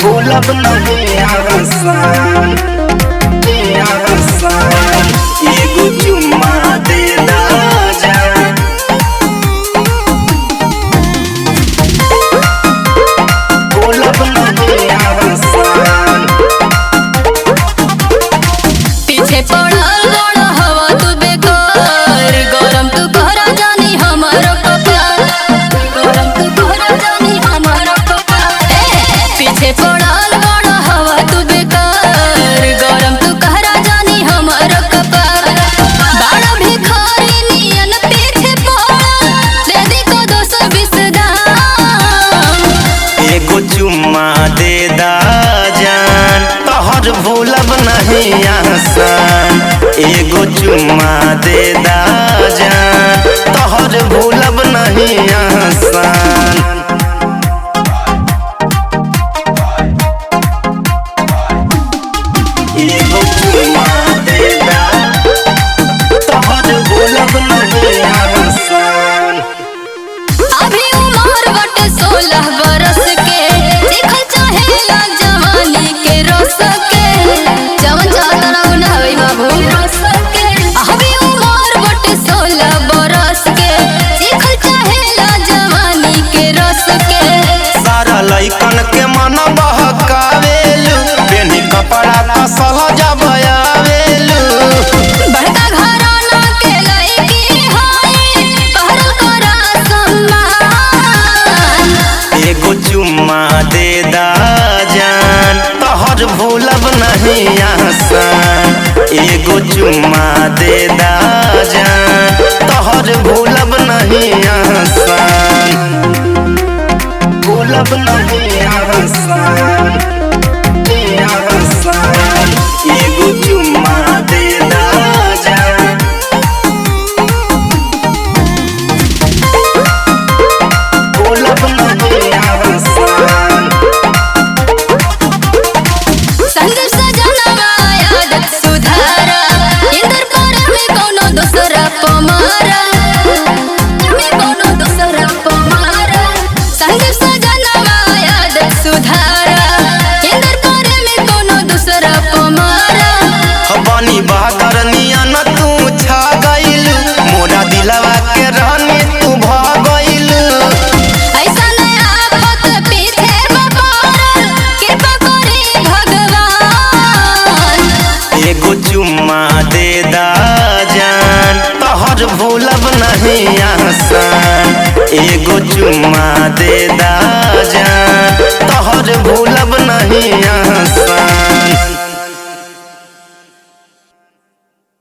भूलब नहीं आसान, एगो चुम्मा दे दा जान। भूलब नहीं आसान। पीछे पड़ल बड़ हवा तू बेकार, गरम तू कहरा जानी हमारो कपार, गरम तू कहरा जानी हमारो कपार। पीछे पड़ल बड़ हवा तू बेकार, गरम तू कहरा जानी हमारो कपार। बड़ा भिखारी नियन पीछे पड़ल, दे दी को 220 दाम। एगो चुम्मा दे दा जान, तोहर भूलब नहीं आसान। एगो चुम्मा दे दा जान, तोहर भूलब नहीं आसान। एगो चुम्मा दे दा, तोहर भूलब नहीं आसान। अभी उम्र बटे 16 बरस के, देखल चाहेला जवानी के रस के, जवन चाहता ना उन्हाई बाबू रस के। अभी उम्र बटे 16 बरस के, देखल चाहेला जवानी के रस के। सारा लइकन के मन बहकावेलू, पेनी कपड़ा कसल जब आवेलू। बड़का घराना के लइकी हाय, पहरल करा सम्मान। एगो चुम्मा दे दा जान, तोहर भूलब नहीं आसान। एगो चुम्मा दे दा जान, तोहर भूलब नहीं आसान। भूलब नहीं आसान, एगो चुम्मा दे दा जान। भूलब नहीं आसान। संदीप सजनवा आदत सुधारा, इंदर पर में कोनो दूसरा पमारा, में कोनो दूसरा पमारा। संदीप सजनवा आदत सुधारा, इंदर पर में कोनो दूसरा पमारा। बनी बहकर नियन तू छा गइलू, मोरा दिलवा के रानी तू भागइलू। ऐसा नया आफत पीछे बपारल, कृपा करे भगवान। एगो चुम्मा दे दा जान, तोहर भूलब नहीं आसान। एगो चुम्मा दे दा जान, तोहर भूलब नहीं आसान।